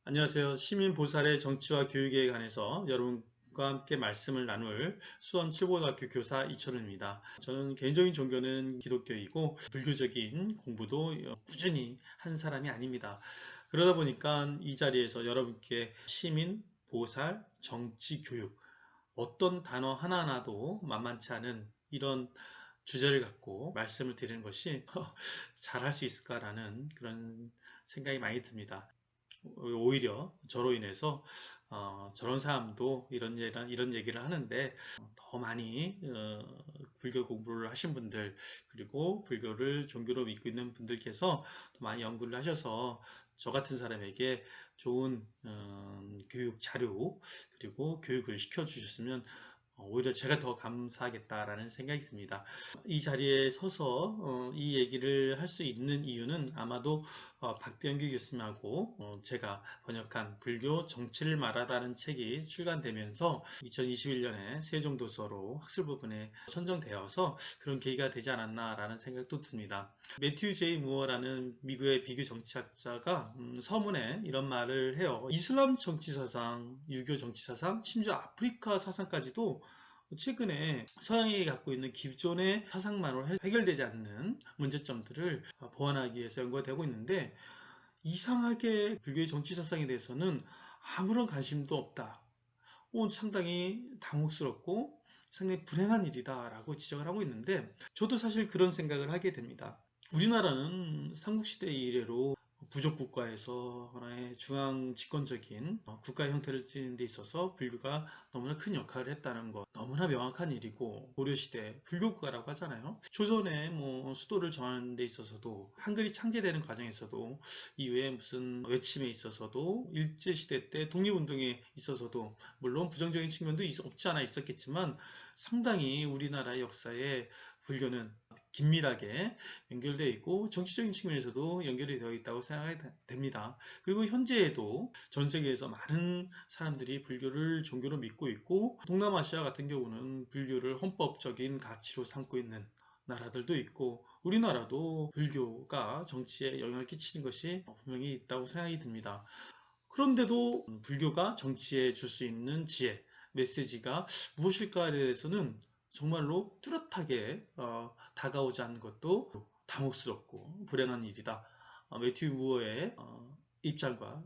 안녕하세요. 시민보살의 정치와 교육에 관해서 여러분과 함께 말씀을 나눌 수원칠보고등학교 교사 이철우입니다. 저는 개인적인 종교는 기독교이고 불교적인 공부도 꾸준히 한 사람이 아닙니다. 그러다 보니까 이 자리에서 여러분께 시민, 보살, 정치, 교육 어떤 단어 하나하나도 만만치 않은 이런 주제를 갖고 말씀을 드리는 것이 잘할 수 있을까라는 그런 생각이 많이 듭니다. 오히려 저로 인해서 저런 사람도 이런 얘기를 하는데 더 많이 불교 공부를 하신 분들 그리고 불교를 종교로 믿고 있는 분들께서 더 많이 연구를 하셔서 저 같은 사람에게 좋은 교육 자료 그리고 교육을 시켜주셨으면 오히려 제가 더 감사하겠다라는 생각이 듭니다. 이 자리에 서서 이 얘기를 할 수 있는 이유는 아마도 박병규 교수님하고 제가 번역한 불교 정치를 말하라는 책이 출간되면서 2021년에 세종도서로 학술 부분에 선정되어서 그런 계기가 되지 않았나라는 생각도 듭니다. 매튜 제이 무어라는 미국의 비교 정치학자가 서문에 이런 말을 해요. 이슬람 정치 사상, 유교 정치 사상, 심지어 아프리카 사상까지도 최근에 서양이 갖고 있는 기존의 사상만으로 해결되지 않는 문제점들을 보완하기 위해서 연구가 되고 있는데 이상하게 불교의 정치 사상에 대해서는 아무런 관심도 없다. 상당히 당혹스럽고 상당히 불행한 일이다라고 지적을 하고 있는데 저도 사실 그런 생각을 하게 됩니다. 우리나라는 삼국시대 이래로 부족 국가에서 하나의 중앙 집권적인 국가 형태를 띠는 데 있어서 불교가 너무나 큰 역할을 했다는 것 너무나 명확한 일이고 고려시대 불교국가라고 하잖아요. 조선의 수도를 정하는 데 있어서도 한글이 창제되는 과정에서도 이후에 무슨 외침에 있어서도 일제시대 때 독립운동에 있어서도 물론 부정적인 측면도 없지 않아 있었겠지만 상당히 우리나라의 역사에 불교는 긴밀하게 연결되어 있고 정치적인 측면에서도 연결이 되어 있다고 생각이 됩니다. 그리고 현재에도 전 세계에서 많은 사람들이 불교를 종교로 믿고 있고 동남아시아 같은 경우는 불교를 헌법적인 가치로 삼고 있는 나라들도 있고 우리나라도 불교가 정치에 영향을 끼치는 것이 분명히 있다고 생각이 듭니다. 그런데도 불교가 정치에 줄 수 있는 지혜, 메시지가 무엇일까에 대해서는 정말로 뚜렷하게 다가오지 않는 것도 당혹스럽고 불행한 일이다. 매튜 무어의 입장과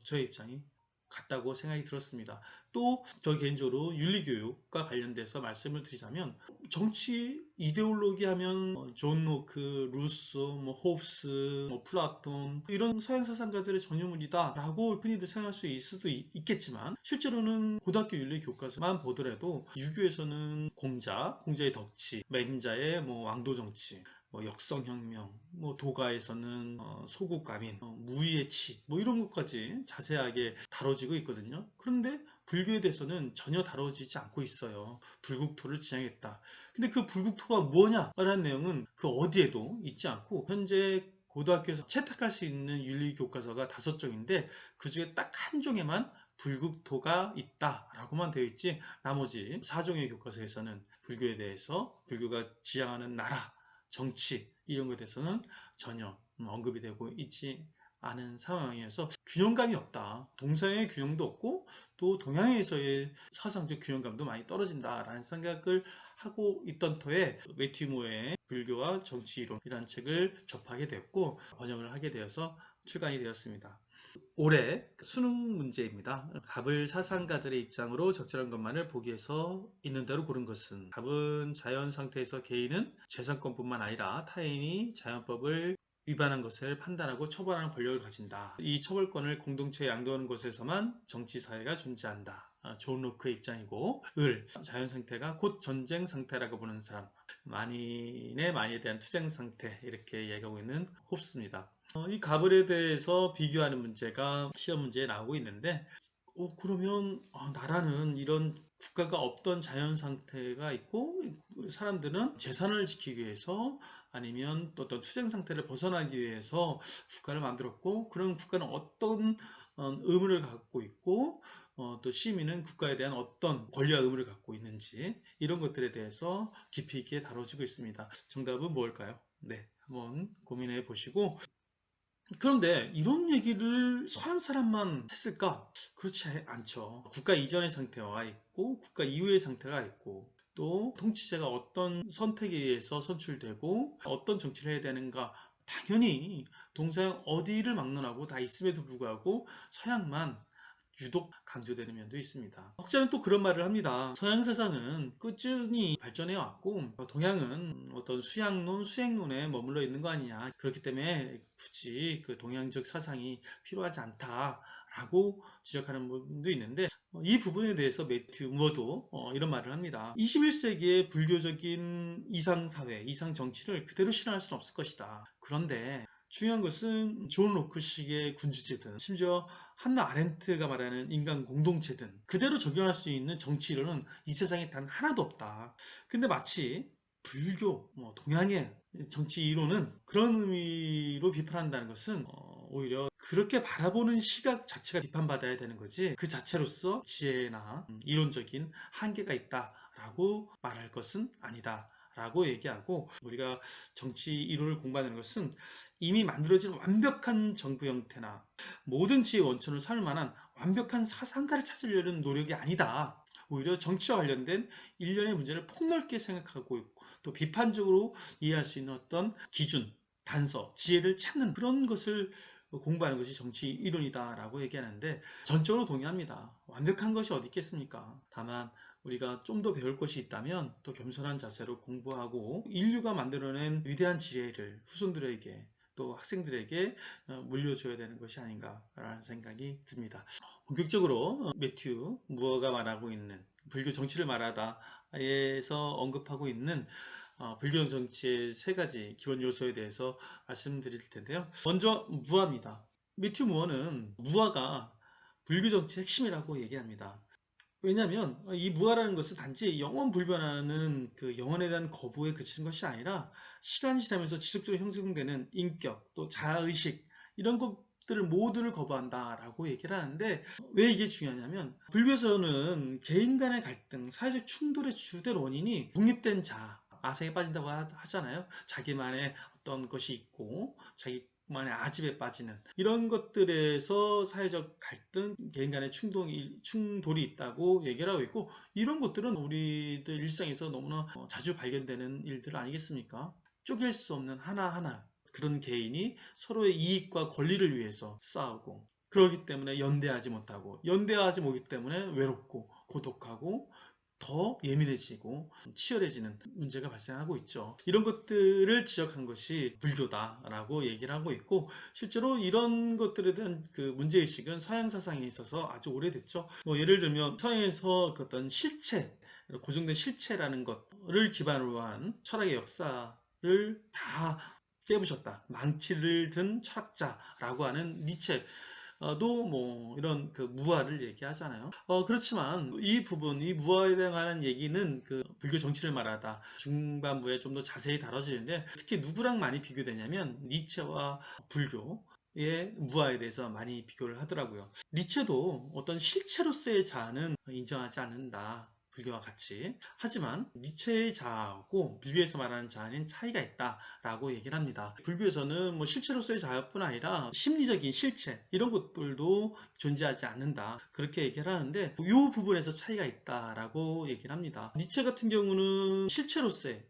저의 입장이 같다고 생각이 들었습니다. 또 저 개인적으로 윤리교육과 관련돼서 말씀을 드리자면 정치 이데올로기 하면 존 로크, 루소, 호브스, 플라톤 이런 서양 사상가들의 전유물이다라고 흔히들 생각할 수 있을 수도 있겠지만 실제로는 고등학교 윤리 교과서만 보더라도 유교에서는 공자의 덕치, 맹자의 왕도 정치, 역성혁명, 도가에서는 소국가민, 무의의 치, 이런 것까지 자세하게 다뤄지고 있거든요. 그런데 불교에 대해서는 전혀 다뤄지지 않고 있어요. 불국토를 지향했다. 근데 그 불국토가 뭐냐라는 내용은 그 어디에도 있지 않고 현재 고등학교에서 채택할 수 있는 윤리 교과서가 5종인데 그 중에 딱 한 종에만 불국토가 있다라고만 되어 있지 나머지 4종의 교과서에서는 불교에 대해서 불교가 지향하는 나라 정치 이런 것에 대해서는 전혀 언급이 되고 있지 않은 상황이어서 균형감이 없다. 동서양의 균형도 없고 또 동양에서의 사상적 균형감도 많이 떨어진다라는 생각을 하고 있던 터에 매튜 모의 불교와 정치 이론이라는 책을 접하게 됐고 번역을 하게 되어서 출간이 되었습니다. 올해 수능 문제입니다. 갑을 사상가들의 입장으로 적절한 것만을 보기에서 있는 대로 고른 것은 갑은 자연 상태에서 개인은 재산권뿐만 아니라 타인이 자연법을 위반한 것을 판단하고 처벌하는 권력을 가진다. 이 처벌권을 공동체에 양도하는 곳에서만 정치사회가 존재한다. 존 로크의 입장이고 자연 상태가 곧 전쟁 상태라고 보는 사람 만인의 만에 대한 투쟁 상태 이렇게 얘기하고 있는 홉스입니다. 이 가불에 대해서 비교하는 문제가 시험 문제에 나오고 있는데 그러면 나라는 이런 국가가 없던 자연 상태가 있고 사람들은 재산을 지키기 위해서 아니면 또 어떤 투쟁 상태를 벗어나기 위해서 국가를 만들었고 그런 국가는 어떤 의무를 갖고 있고 또 시민은 국가에 대한 어떤 권리와 의무를 갖고 있는지 이런 것들에 대해서 깊이 있게 다뤄지고 있습니다. 정답은 뭘까요? 네, 한번 고민해 보시고 그런데 이런 얘기를 서양 사람만 했을까? 그렇지 않죠. 국가 이전의 상태가 있고 국가 이후의 상태가 있고 또 통치자가 어떤 선택에 의해서 선출되고 어떤 정치를 해야 되는가, 당연히 동서양 어디를 막론하고 다 있음에도 불구하고 서양만 유독 강조되는 면도 있습니다. 혹자는 또 그런 말을 합니다. 서양 사상은 꾸준히 발전해 왔고 동양은 어떤 수양론, 수행론에 머물러 있는 거 아니냐. 그렇기 때문에 굳이 그 동양적 사상이 필요하지 않다라고 지적하는 분도 있는데, 이 부분에 대해서 매튜 무어도 이런 말을 합니다. 21세기의 불교적인 이상사회, 이상정치를 그대로 실현할 수는 없을 것이다. 그런데 중요한 것은 존 로크식의 군주제든 심지어 한나 아렌트가 말하는 인간 공동체든 그대로 적용할 수 있는 정치 이론은 이 세상에 단 하나도 없다. 근데 마치 불교, 동양의 정치 이론은 그런 의미로 비판한다는 것은 오히려 그렇게 바라보는 시각 자체가 비판받아야 되는 거지, 그 자체로서 지혜나 이론적인 한계가 있다라고 말할 것은 아니다 라고 얘기하고, 우리가 정치 이론을 공부하는 것은 이미 만들어진 완벽한 정부 형태나 모든 지의 원천을 삼을 만한 완벽한 사상가를 찾으려는 노력이 아니다. 오히려 정치와 관련된 일련의 문제를 폭넓게 생각하고 있고 또 비판적으로 이해할 수 있는 어떤 기준, 단서, 지혜를 찾는 그런 것을 공부하는 것이 정치 이론이다라고 얘기하는데, 전적으로 동의합니다. 완벽한 것이 어디 있겠습니까? 다만 우리가 좀 더 배울 것이 있다면 또 겸손한 자세로 공부하고 인류가 만들어낸 위대한 지혜를 후손들에게 또 학생들에게 물려줘야 되는 것이 아닌가라는 생각이 듭니다. 본격적으로 매튜 무어가 말하고 있는 불교 정치를 말하다에서 언급하고 있는 불교 정치의 세 가지 기본 요소에 대해서 말씀드릴 텐데요. 먼저 무아입니다. 매튜 무어는 무아가 불교 정치의 핵심이라고 얘기합니다. 왜냐하면 이 무아라는 것은 단지 영원 불변하는 그 영혼에 대한 거부에 그치는 것이 아니라 시간이 지나면서 지속적으로 형성되는 인격 또 자아의식, 이런 것들을 모두를 거부한다라고 얘기를 하는데, 왜 이게 중요하냐면 불교에서는 개인 간의 갈등, 사회적 충돌의 주된 원인이 독립된 자아, 아생에 빠진다고 하잖아요. 자기만의 어떤 것이 있고 자기만의 아집에 빠지는 이런 것들에서 사회적 갈등, 개인 간의 충돌이 있다고 얘기를 하고 있고, 이런 것들은 우리들 일상에서 너무나 자주 발견되는 일들 아니겠습니까? 쪼갤 수 없는 하나하나 그런 개인이 서로의 이익과 권리를 위해서 싸우고, 그렇기 때문에 연대하지 못하기 때문에 외롭고 고독하고 더 예민해지고 치열해지는 문제가 발생하고 있죠. 이런 것들을 지적한 것이 불교다라고 얘기를 하고 있고, 실제로 이런 것들에 대한 그 문제의식은 서양 사상에 있어서 아주 오래됐죠. 예를 들면 서양에서 그 어떤 실체, 고정된 실체라는 것을 기반으로 한 철학의 역사를 다 깨부셨다, 망치를 든 철학자라고 하는 니체 도 이런 그 무아를 얘기하잖아요. 그렇지만 이 부분, 이 무아에 대한 얘기는 그 불교 정치를 말하다 중반부에 좀 더 자세히 다뤄지는데, 특히 누구랑 많이 비교되냐면 니체와 불교의 무아에 대해서 많이 비교를 하더라고요. 니체도 어떤 실체로서의 자아는 인정하지 않는다, 불교와 같이. 하지만 니체의 자아하고 불교에서 말하는 자아는 차이가 있다라고 얘기를 합니다. 불교에서는 실체로서의 자아뿐 아니라 심리적인 실체, 이런 것들도 존재하지 않는다, 그렇게 얘기를 하는데 이 부분에서 차이가 있다라고 얘기를 합니다. 니체 같은 경우는 실체로서의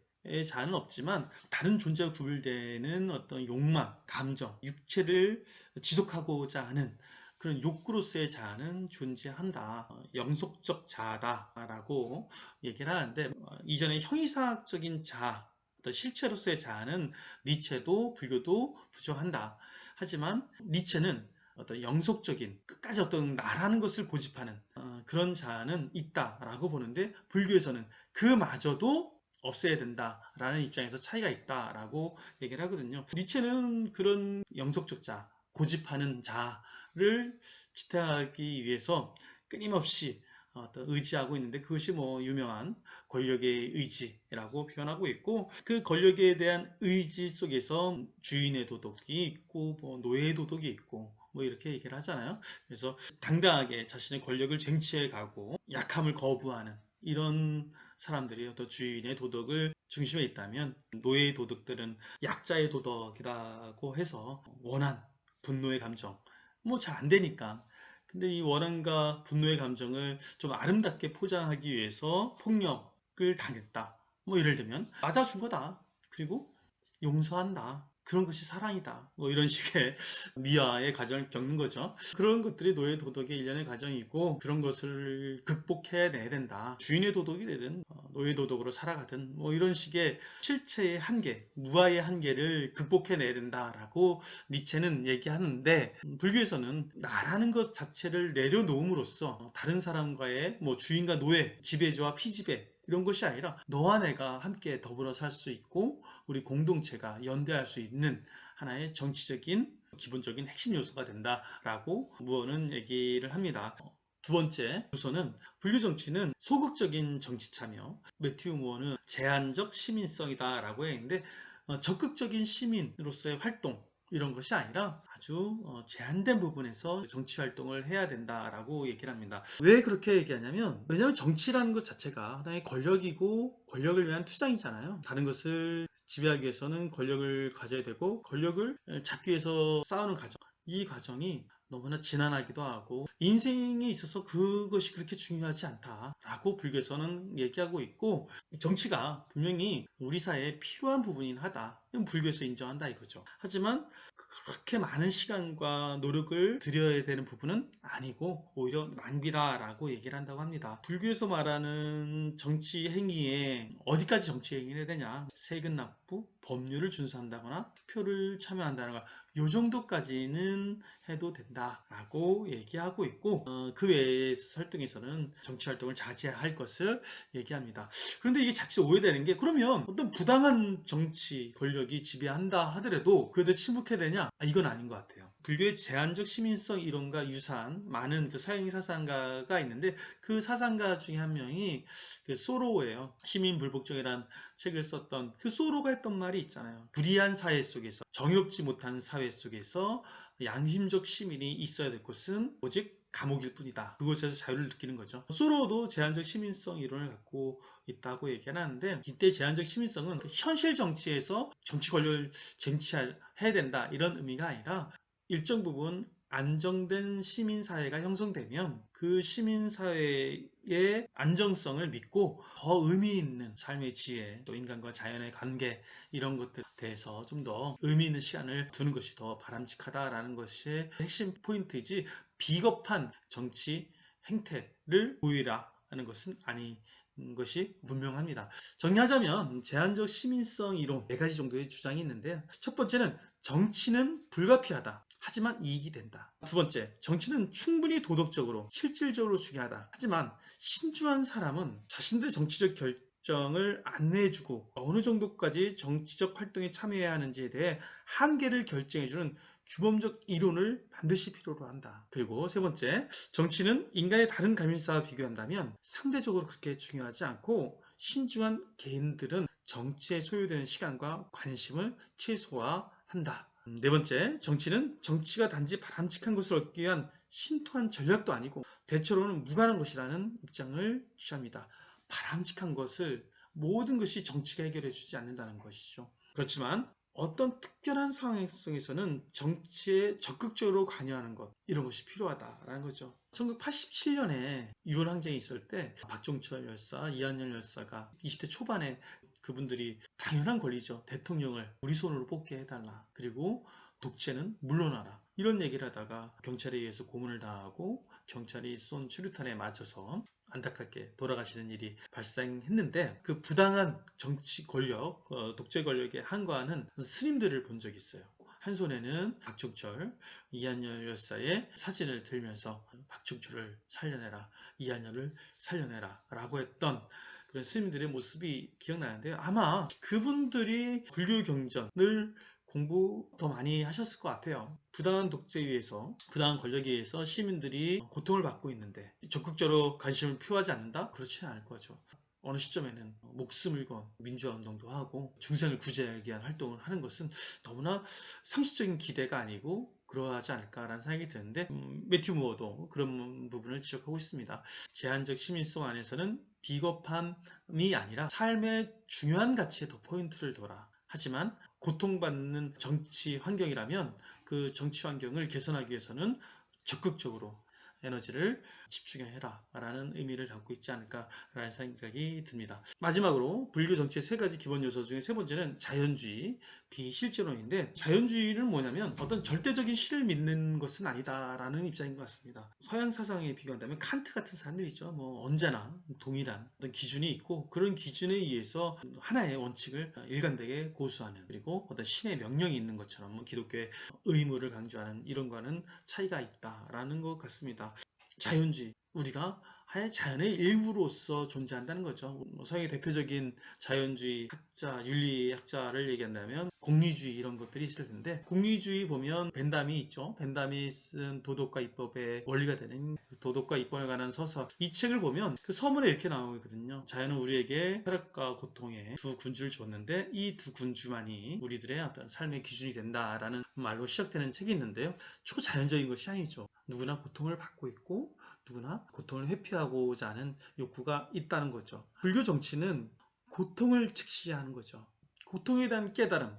자아는 없지만 다른 존재와 구별되는 어떤 욕망, 감정, 육체를 지속하고자 하는 그런 욕구로서의 자아는 존재한다. 영속적 자아다라고 얘기를 하는데, 이전에 형이상학적인 자아, 어떤 실체로서의 자아는 니체도 불교도 부정한다. 하지만 니체는 어떤 영속적인 끝까지 어떤 나라는 것을 고집하는 그런 자아는 있다라고 보는데, 불교에서는 그마저도 없애야 된다라는 입장에서 차이가 있다라고 얘기를 하거든요. 니체는 그런 영속적 자, 고집하는 자를 지탱하기 위해서 끊임없이 어떤 의지하고 있는데, 그것이 유명한 권력의 의지라고 표현하고 있고, 그 권력에 대한 의지 속에서 주인의 도덕이 있고 노예의 도덕이 있고 이렇게 얘기를 하잖아요. 그래서 당당하게 자신의 권력을 쟁취해 가고 약함을 거부하는 이런 사람들이 어떤 주인의 도덕을 중심에 있다면, 노예의 도덕들은 약자의 도덕이라고 해서 원한 분노의 감정. 뭐 잘 안 되니까. 근데 이 원한과 분노의 감정을 좀 아름답게 포장하기 위해서 폭력을 당했다. 뭐 예를 들면 맞아준 거다. 그리고 용서한다. 그런 것이 사랑이다. 뭐 이런 식의 미아의 과정을 겪는 거죠. 그런 것들이 노예 도덕의 일련의 과정이고 그런 것을 극복해내야 된다. 주인의 도덕이 되든 노예 도덕으로 살아가든 뭐 이런 식의 실체의 한계, 무아의 한계를 극복해내야 된다라고 니체는 얘기하는데 불교에서는 나라는 것 자체를 내려놓음으로써 다른 사람과의 뭐 주인과 노예, 지배자와 피지배 이런 것이 아니라 너와 내가 함께 더불어 살 수 있고 우리 공동체가 연대할 수 있는 하나의 정치적인 기본적인 핵심 요소가 된다라고 무어는 얘기를 합니다. 두 번째 요소는 불교 정치는 소극적인 정치 참여. 매튜 무어는 제한적 시민성이다라고 했는데 적극적인 시민으로서의 활동 이런 것이 아니라 아주 제한된 부분에서 정치 활동을 해야 된다라고 얘기를 합니다. 왜 그렇게 얘기하냐면 왜냐하면 정치라는 것 자체가 하나의 권력이고 권력을 위한 투쟁이잖아요. 다른 것을 지배하기 위해서는 권력을 가져야 되고 권력을 잡기 위해서 싸우는 과정. 이 과정이 너무나 지난하기도 하고 인생에 있어서 그것이 그렇게 중요하지 않다라고 불교에서는 얘기하고 있고 정치가 분명히 우리 사회에 필요한 부분이긴 하다. 이건 불교에서 인정한다 이거죠. 하지만 그렇게 많은 시간과 노력을 들여야 되는 부분은 아니고 오히려 낭비다라고 얘기를 한다고 합니다. 불교에서 말하는 정치 행위에 어디까지 정치 행위를 해야 되냐? 세금 납부, 법률을 준수한다거나 투표를 참여한다거나 요 정도까지는 해도 된다라고 얘기하고 있고 그 외의 활동에서는 정치 활동을 자제할 것을 얘기합니다. 그런데 이게 자칫 오해되는 게 그러면 어떤 부당한 정치 권력이 지배한다 하더라도 그래도 침묵해야 되냐? 이건 아닌 것 같아요. 불교의 제한적 시민성 이론과 유사한 많은 그 서양 사상가가 있는데 그 사상가 중에 한 명이 그 소로예요. 시민불복종이란 책을 썼던 그 소로가 했던 말이 있잖아요. 불의한 사회 속에서 정의롭지 못한 사회 속에서 양심적 시민이 있어야 될 곳은 오직 감옥일 뿐이다. 그곳에서 자유를 느끼는 거죠. 소로도 제한적 시민성 이론을 갖고 있다고 얘기를 하는데 이때 제한적 시민성은 그 현실 정치에서 정치 권력을 쟁취해야 된다 이런 의미가 아니라 일정 부분 안정된 시민사회가 형성되면 그 시민사회의 안정성을 믿고 더 의미 있는 삶의 지혜, 또 인간과 자연의 관계 이런 것들에 대해서 좀 더 의미 있는 시간을 두는 것이 더 바람직하다라는 것이 핵심 포인트이지 비겁한 정치 행태를 보이라 하는 것은 아닌 것이 분명합니다. 정리하자면 제한적 시민성 이론 4가지 정도의 주장이 있는데요. 첫 번째는 정치는 불가피하다. 하지만 이익이 된다. 두 번째, 정치는 충분히 도덕적으로, 실질적으로 중요하다. 하지만 신중한 사람은 자신들의 정치적 결정을 안내해주고 어느 정도까지 정치적 활동에 참여해야 하는지에 대해 한계를 결정해주는 규범적 이론을 반드시 필요로 한다. 그리고 세 번째, 정치는 인간의 다른 관심사와 비교한다면 상대적으로 그렇게 중요하지 않고 신중한 개인들은 정치에 소요되는 시간과 관심을 최소화한다. 네 번째, 정치는 정치가 단지 바람직한 것을 얻기 위한 신통한 전략도 아니고 대체로는 무관한 것이라는 입장을 취합니다. 바람직한 것을 모든 것이 정치가 해결해 주지 않는다는 것이죠. 그렇지만 어떤 특별한 상황 속에서는 정치에 적극적으로 관여하는 것 이런 것이 필요하다라는 거죠. 1987년에 유언항쟁이 있을 때 박종철 열사, 이한열 열사가 20대 초반에 그분들이 당연한 권리죠. 대통령을 우리 손으로 뽑게 해달라. 그리고 독재는 물러나라. 이런 얘기를 하다가 경찰에 의해서 고문을 당하고 경찰이 쏜 수류탄에 맞아서 안타깝게 돌아가시는 일이 발생했는데 그 부당한 정치 권력, 독재 권력에 항거하는 스님들을 본 적이 있어요. 한 손에는 박종철, 이한열 열사의 사진을 들면서 박종철을 살려내라, 이한열을 살려내라 라고 했던 그런 스님들의 모습이 기억나는데요. 아마 그분들이 불교 경전을 공부 더 많이 하셨을 것 같아요. 부당한 독재에 의해서, 부당한 권력에 의해서 시민들이 고통을 받고 있는데 적극적으로 관심을 표하지 않는다? 그렇지는 않을 거죠. 어느 시점에는 목숨을 건 민주화 운동도 하고 중생을 구제하기 위한 활동을 하는 것은 너무나 상식적인 기대가 아니고 그러하지 않을까라는 생각이 드는데 매튜 무어도 그런 부분을 지적하고 있습니다. 제한적 시민성 안에서는 비겁함이 아니라 삶의 중요한 가치에 더 포인트를 둬라. 하지만 고통받는 정치 환경이라면 그 정치 환경을 개선하기 위해서는 적극적으로 에너지를 집중해라 라는 의미를 담고 있지 않을까라는 생각이 듭니다. 마지막으로 불교 정치의 세 가지 기본 요소 중에 세 번째는 자연주의, 비실제론인데, 자연주의는 뭐냐면 어떤 절대적인 실을 믿는 것은 아니다라는 입장인 것 같습니다. 서양 사상에 비교한다면 칸트 같은 사람들이죠. 뭐 언제나 동일한 어떤 기준이 있고, 그런 기준에 의해서 하나의 원칙을 일관되게 고수하는, 그리고 어떤 신의 명령이 있는 것처럼 기독교의 의무를 강조하는, 이런 거는 차이가 있다라는 것 같습니다. 자연주의, 우리가 하나의 자연의 일부로서 존재한다는 거죠. 서양의 대표적인 자연주의 학자, 윤리학자를 얘기한다면 공리주의, 이런 것들이 있을 텐데, 공리주의 보면 벤담이 있죠. 벤담이 쓴 도덕과 입법의 원리가 되는 도덕과 입법에 관한 서서, 이 책을 보면 그 서문에 이렇게 나오거든요. 자연은 우리에게 쾌락과 고통의 두 군주를 줬는데 이 두 군주만이 우리들의 어떤 삶의 기준이 된다라는 말로 시작되는 책이 있는데요. 초자연적인 것이 아니죠. 누구나 고통을 받고 있고 누구나 고통을 회피하고자 하는 욕구가 있다는 거죠. 불교 정치는 고통을 직시하는 거죠. 고통에 대한 깨달음,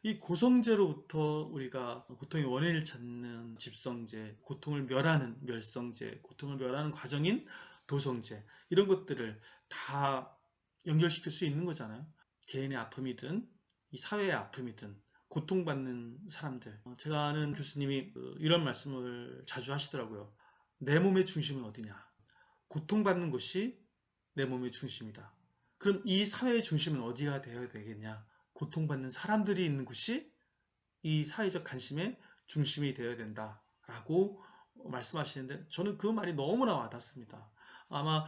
이 고성제로부터 우리가 고통의 원인을 찾는 집성제, 고통을 멸하는 멸성제, 고통을 멸하는 과정인 도성제, 이런 것들을 다 연결시킬 수 있는 거잖아요. 개인의 아픔이든 이 사회의 아픔이든 고통받는 사람들, 제가 아는 교수님이 이런 말씀을 자주 하시더라고요. 내 몸의 중심은 어디냐? 고통받는 곳이 내 몸의 중심이다. 그럼 이 사회의 중심은 어디가 되어야 되겠냐? 고통받는 사람들이 있는 곳이 이 사회적 관심의 중심이 되어야 된다라고 말씀하시는데, 저는 그 말이 너무나 와닿습니다. 아마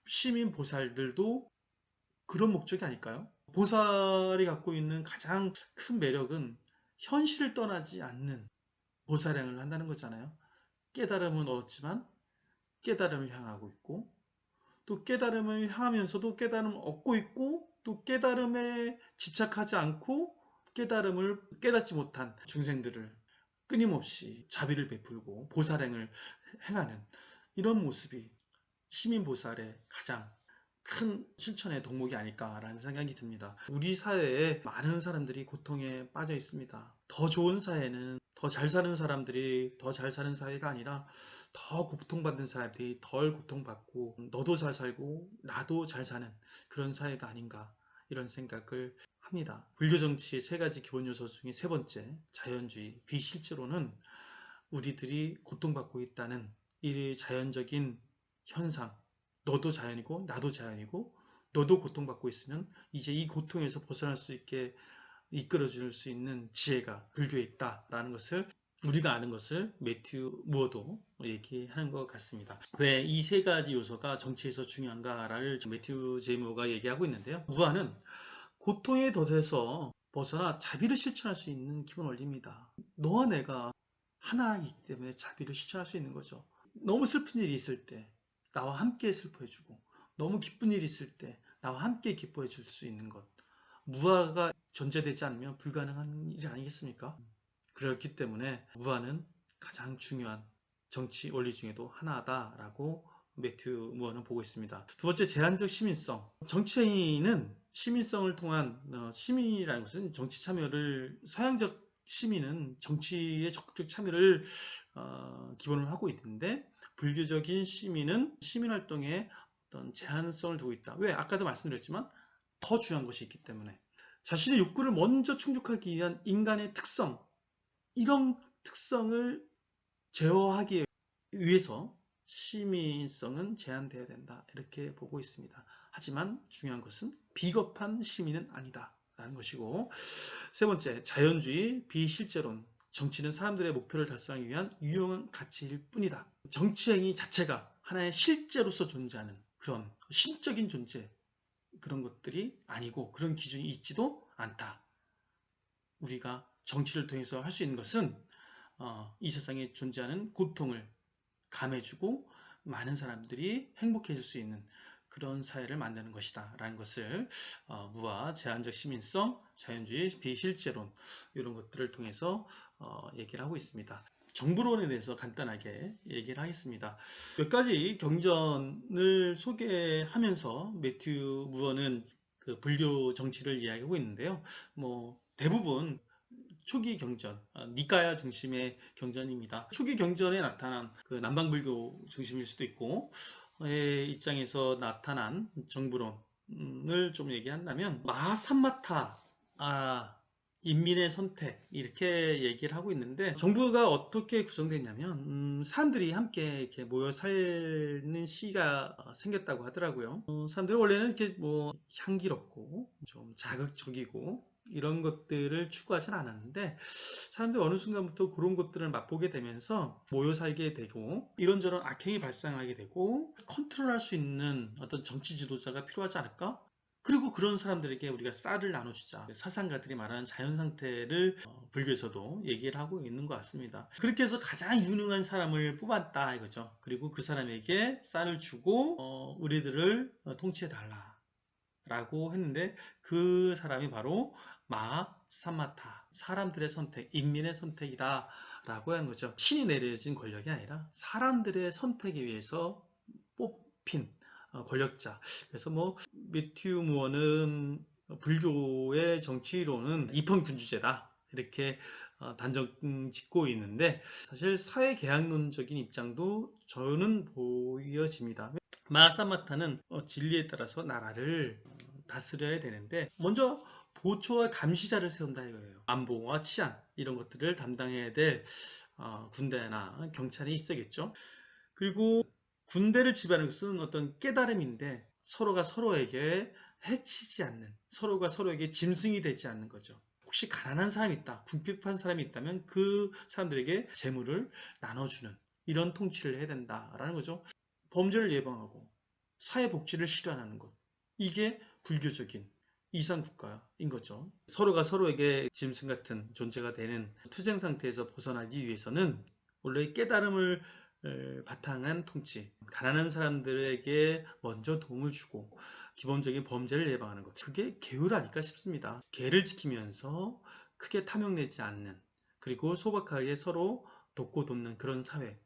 시민 보살들도 그런 목적이 아닐까요? 보살이 갖고 있는 가장 큰 매력은 현실을 떠나지 않는 보살행을 한다는 거잖아요. 깨달음은 얻었지만 깨달음을 향하고 있고, 또 깨달음을 향하면서도 깨달음을 얻고 있고, 또 깨달음에 집착하지 않고 깨달음을 깨닫지 못한 중생들을 끊임없이 자비를 베풀고 보살행을 행하는, 이런 모습이 시민보살의 가장 큰 실천의 덕목이 아닐까라는 생각이 듭니다. 우리 사회에 많은 사람들이 고통에 빠져 있습니다. 더 좋은 사회는 더 잘 사는 사람들이 더 잘 사는 사회가 아니라 더 고통받는 사람들이 덜 고통받고, 너도 잘 살고 나도 잘 사는 그런 사회가 아닌가, 이런 생각을 합니다. 불교 정치의 세 가지 기본 요소 중에 세 번째, 자연주의, 비실제로는 우리들이 고통받고 있다는 이 자연적인 현상, 너도 자연이고 나도 자연이고, 너도 고통받고 있으면 이제 이 고통에서 벗어날 수 있게 이끌어줄 수 있는 지혜가 불교에 있다라는 것을, 우리가 아는 것을 매튜 무어도 얘기하는 것 같습니다. 왜 이 세 가지 요소가 정치에서 중요한가를 매튜 제 무어가 얘기하고 있는데요. 무아는 고통의 덫에서 벗어나 자비를 실천할 수 있는 기본 원리입니다. 너와 내가 하나이기 때문에 자비를 실천할 수 있는 거죠. 너무 슬픈 일이 있을 때 나와 함께 슬퍼해주고, 너무 기쁜 일이 있을 때 나와 함께 기뻐해 줄 수 있는 것, 무아가 존재되지 않으면 불가능한 일이 아니겠습니까? 그렇기 때문에 무아는 가장 중요한 정치 원리 중에도 하나다라고 매튜 무어는 보고 있습니다. 두 번째, 제한적 시민성. 정치인은 시민성을 통한, 시민이라는 것은 정치 참여를, 서양적 시민은 정치에 적극적 참여를 기본으로 하고 있는데, 불교적인 시민은 시민활동에 어떤 제한성을 두고 있다. 왜? 아까도 말씀드렸지만 더 중요한 것이 있기 때문에, 자신의 욕구를 먼저 충족하기 위한 인간의 특성, 이런 특성을 제어하기 위해서 시민성은 제한되어야 된다, 이렇게 보고 있습니다. 하지만 중요한 것은 비겁한 시민은 아니다 라는 것이고, 세 번째, 자연주의, 비실제론. 정치는 사람들의 목표를 달성하기 위한 유용한 가치일 뿐이다. 정치행위 자체가 하나의 실제로서 존재하는 그런 신적인 존재, 그런 것들이 아니고 그런 기준이 있지도 않다. 우리가 정치를 통해서 할 수 있는 것은 이 세상에 존재하는 고통을 감해주고 많은 사람들이 행복해질 수 있는 그런 사회를 만드는 것이다 라는 것을 무아, 제한적 시민성, 자연주의, 비실제론, 이런 것들을 통해서 얘기를 하고 있습니다. 정부론에 대해서 간단하게 얘기를 하겠습니다. 몇 가지 경전을 소개하면서 매튜 무어는 그 불교 정치를 이야기하고 있는데요. 뭐 대부분 초기 경전, 니까야 중심의 경전입니다. 초기 경전에 나타난 그 남방불교 중심일 수도 있고, 의 입장에서 나타난 정부론을 좀 얘기한다면 마하삼마타, 인민의 선택, 이렇게 얘기를 하고 있는데, 정부가 어떻게 구성됐냐면 사람들이 함께 이렇게 모여 사는 시가 생겼다고 하더라고요. 사람들이 원래는 이렇게 뭐 향기롭고 좀 자극적이고 이런 것들을 추구하진 않았는데, 사람들이 어느 순간부터 그런 것들을 맛보게 되면서 모여 살게 되고, 이런저런 악행이 발생하게 되고, 컨트롤할 수 있는 어떤 정치 지도자가 필요하지 않을까? 그리고 그런 사람들에게 우리가 쌀을 나눠주자. 사상가들이 말하는 자연 상태를 불교에서도 얘기를 하고 있는 것 같습니다. 그렇게 해서 가장 유능한 사람을 뽑았다 이거죠. 그리고 그 사람에게 쌀을 주고 우리들을 통치해 달라 라고 했는데, 그 사람이 바로 마하삼마타, 사람들의 선택, 인민의 선택이다 라고 하는 거죠. 신이 내려진 권력이 아니라 사람들의 선택에 의해서 뽑힌 권력자. 그래서 뭐 매튜 무어는 불교의 정치론은 입헌군주제다 이렇게 단정 짓고 있는데, 사실 사회개혁론적인 입장도 저는 보여집니다. 마하사마타는 진리에 따라서 나라를 다스려야 되는데, 먼저 보초와 감시자를 세운다 이거예요. 안보와 치안 이런 것들을 담당해야 될 군대나 경찰이 있어야겠죠. 그리고 군대를 지배하는 것은 어떤 깨달음인데, 서로가 서로에게 해치지 않는, 서로가 서로에게 짐승이 되지 않는 거죠. 혹시 가난한 사람이 있다, 궁핍한 사람이 있다면 그 사람들에게 재물을 나눠주는 이런 통치를 해야 된다라는 거죠. 범죄를 예방하고 사회복지를 실현하는 것, 이게 불교적인 이상국가인 거죠. 서로가 서로에게 짐승 같은 존재가 되는 투쟁 상태에서 벗어나기 위해서는 원래 깨달음을 바탕한 통치, 가난한 사람들에게 먼저 도움을 주고 기본적인 범죄를 예방하는 것, 그게 계율 아닐까 싶습니다. 계를 지키면서 크게 탐욕내지 않는, 그리고 소박하게 서로 돕고 돕는 그런 사회,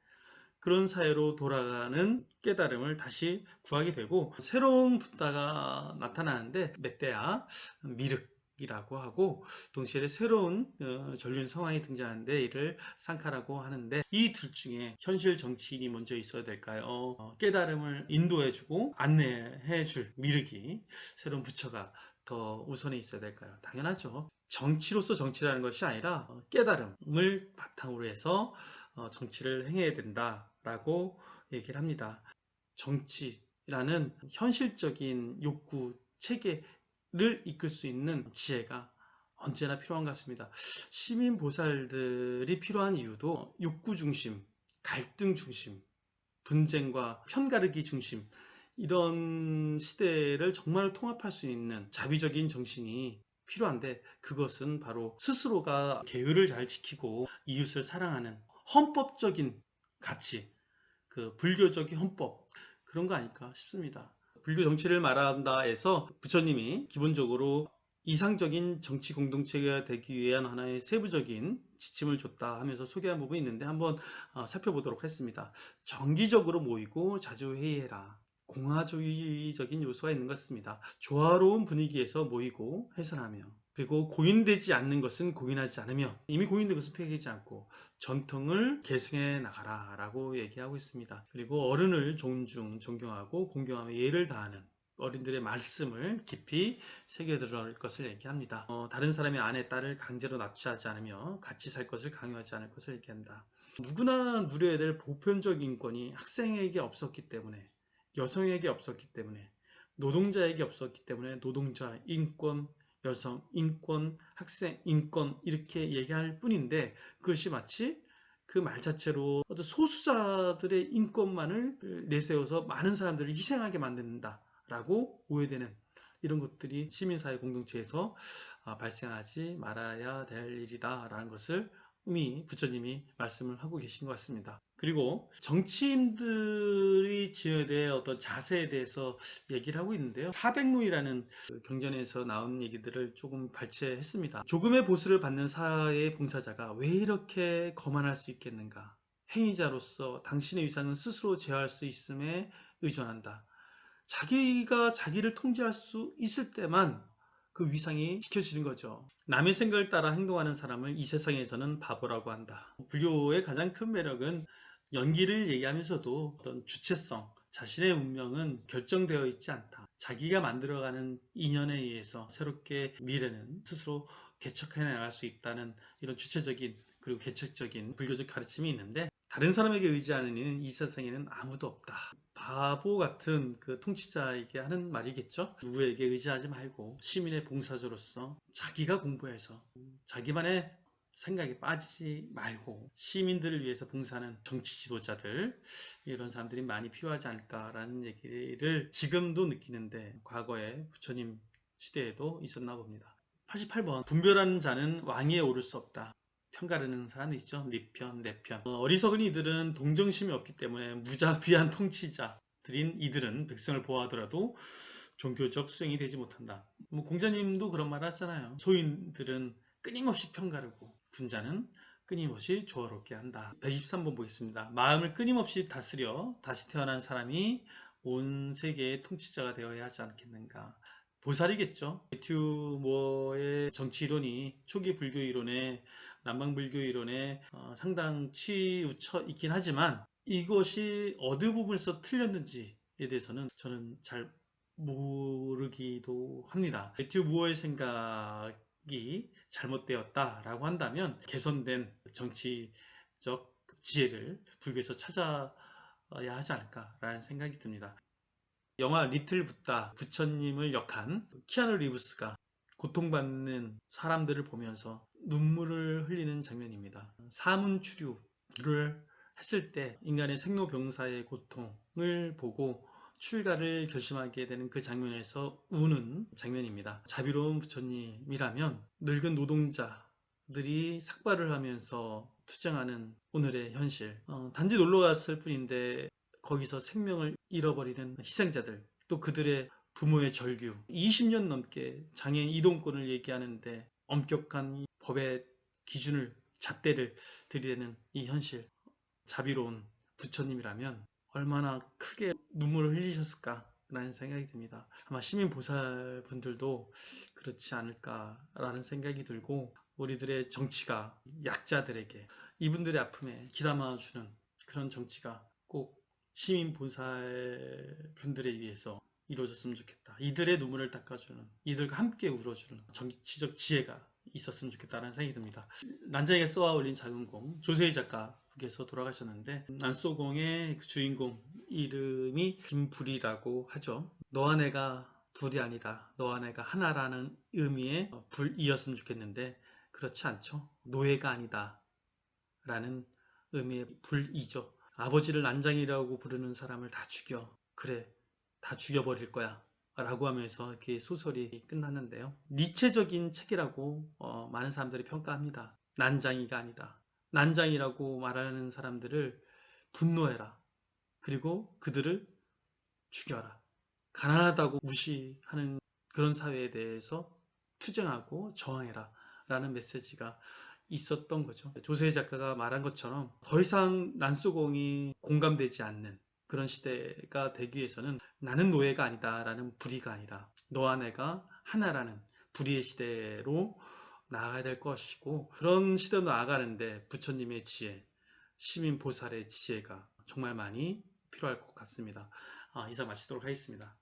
그런 사회로 돌아가는 깨달음을 다시 구하게 되고, 새로운 붓다가 나타나는데 메떼아, 미륵이라고 하고, 동시에 새로운 전륜 성황이 등장하는데 이를 상카라고 하는데, 이 둘 중에 현실 정치인이 먼저 있어야 될까요? 깨달음을 인도해주고 안내해줄 미륵이, 새로운 부처가 더 우선에 있어야 될까요? 당연하죠. 정치로서 정치라는 것이 아니라 깨달음을 바탕으로 해서 정치를 행해야 된다라고 얘기를 합니다. 정치라는 현실적인 욕구 체계를 이끌 수 있는 지혜가 언제나 필요한 것 같습니다. 시민 보살들이 필요한 이유도 욕구 중심, 갈등 중심, 분쟁과 편가르기 중심, 이런 시대를 정말 통합할 수 있는 자비적인 정신이 필요한데, 그것은 바로 스스로가 계율을 잘 지키고 이웃을 사랑하는 헌법적인 가치, 그 불교적인 헌법, 그런 거 아닐까 싶습니다. 불교 정치를 말한다 해서 부처님이 기본적으로 이상적인 정치 공동체가 되기 위한 하나의 세부적인 지침을 줬다 하면서 소개한 부분이 있는데, 한번 살펴보도록 하겠습니다. 정기적으로 모이고 자주 회의해라. 공화주의적인 요소가 있는 것 같습니다. 조화로운 분위기에서 모이고 해설하며, 그리고 공인되지 않는 것은 공인하지 않으며, 이미 공인된 것은 폐기하지 않고 전통을 계승해 나가라 라고 얘기하고 있습니다. 그리고 어른을 존경하고 공경하며 예를 다하는, 어린들의 말씀을 깊이 새겨들을 것을 얘기합니다. 다른 사람의 아내, 딸을 강제로 납치하지 않으며 같이 살 것을 강요하지 않을 것을 얘기한다. 누구나 누려야 될 보편적 인권이 학생에게 없었기 때문에, 여성에게 없었기 때문에, 노동자에게 없었기 때문에 노동자 인권, 여성 인권, 학생 인권 이렇게 얘기할 뿐인데, 그것이 마치 그 말 자체로 어떤 소수자들의 인권만을 내세워서 많은 사람들을 희생하게 만든다 라고 오해되는, 이런 것들이 시민사회 공동체에서 발생하지 말아야 될 일이다 라는 것을 이미 부처님이 말씀을 하고 계신 것 같습니다. 그리고 정치인들이 지어야 될 어떤 자세에 대해서 얘기를 하고 있는데요. 사백론이라는 경전에서 나온 얘기들을 조금 발췌했습니다. 조금의 보수를 받는 사회의 봉사자가 왜 이렇게 거만할 수 있겠는가? 행위자로서 당신의 위상은 스스로 제어할 수 있음에 의존한다. 자기가 자기를 통제할 수 있을 때만 그 위상이 지켜지는 거죠. 남의 생각을 따라 행동하는 사람을 이 세상에서는 바보라고 한다. 불교의 가장 큰 매력은 연기를 얘기하면서도 어떤 주체성, 자신의 운명은 결정되어 있지 않다. 자기가 만들어가는 인연에 의해서 새롭게 미래는 스스로 개척해 나갈 수 있다는 이런 주체적인 그리고 개척적인 불교적 가르침이 있는데, 다른 사람에게 의지하는 이는 이 세상에는 아무도 없다. 바보 같은 그 통치자에게 하는 말이겠죠. 누구에게 의지하지 말고 시민의 봉사자로서 자기가 공부해서 자기만의 생각에 빠지지 말고 시민들을 위해서 봉사하는 정치 지도자들, 이런 사람들이 많이 필요하지 않을까라는 얘기를 지금도 느끼는데, 과거에 부처님 시대에도 있었나 봅니다. 88번, 분별하는 자는 왕위에 오를 수 없다. 편가르는 사람이 있죠. 네 편, 내 편. 어리석은 이들은 동정심이 없기 때문에 무자비한 통치자들인 이들은 백성을 보호하더라도 종교적 수행이 되지 못한다. 뭐 공자님도 그런 말 하잖아요. 소인들은 끊임없이 편가르고 군자는 끊임없이 조화롭게 한다. 123번 보겠습니다. 마음을 끊임없이 다스려 다시 태어난 사람이 온 세계의 통치자가 되어야 하지 않겠는가. 보살이겠죠. 매튜 무어의 정치 이론이 초기 불교 이론에, 남방불교 이론에 상당 치우쳐 있긴 하지만, 이것이 어느 부분에서 틀렸는지에 대해서는 저는 잘 모르기도 합니다. 매튜 무어의 생각이 잘못되었다라고 한다면 개선된 정치적 지혜를 불교에서 찾아야 하지 않을까라는 생각이 듭니다. 영화 리틀 붓다, 부처님을 역한 키아누 리브스가 고통받는 사람들을 보면서 눈물을 흘리는 장면입니다. 사문추류를 했을 때 인간의 생로병사의 고통을 보고 출가를 결심하게 되는 그 장면에서 우는 장면입니다. 자비로운 부처님이라면 늙은 노동자들이 삭발을 하면서 투쟁하는 오늘의 현실, 단지 놀러 갔을 뿐인데 거기서 생명을 잃어버리는 희생자들, 또 그들의 부모의 절규, 20년 넘게 장애인 이동권을 얘기하는데 엄격한 법의 기준을, 잣대를 들이대는 이 현실, 자비로운 부처님이라면 얼마나 크게 눈물을 흘리셨을까라는 생각이 듭니다. 아마 시민보살 분들도 그렇지 않을까라는 생각이 들고, 우리들의 정치가 약자들에게, 이분들의 아픔에 귀담아주는 그런 정치가 꼭 시민보살 분들에 의해서 이루어졌으면 좋겠다. 이들의 눈물을 닦아주는, 이들과 함께 울어주는 정치적 지혜가 있었으면 좋겠다는 생각이 듭니다. 난장이가 쏘아 올린 작은 공, 조세희 작가께서 돌아가셨는데, 난쏘공의 주인공 이름이 김불이라고 하죠. 너와 내가 둘이 아니다, 너와 내가 하나라는 의미의 불이었으면 좋겠는데 그렇지 않죠. 노예가 아니다 라는 의미의 불이죠. 아버지를 난장이라고 부르는 사람을 다 죽여. 그래, 다 죽여버릴 거야 라고 하면서 이렇게 소설이 끝났는데요. 니체적인 책이라고 많은 사람들이 평가합니다. 난장이가 아니다. 난장이라고 말하는 사람들을 분노해라. 그리고 그들을 죽여라. 가난하다고 무시하는 그런 사회에 대해서 투쟁하고 저항해라 라는 메시지가 있었던 거죠. 조세희 작가가 말한 것처럼 더 이상 난쏘공이 공감되지 않는 그런 시대가 되기 위해서는 나는 노예가 아니다 라는 불의가 아니라 너와 내가 하나라는 불의의 시대로 나아가야 될 것이고, 그런 시대로 나아가는데 부처님의 지혜, 시민보살의 지혜가 정말 많이 필요할 것 같습니다. 이상 마치도록 하겠습니다.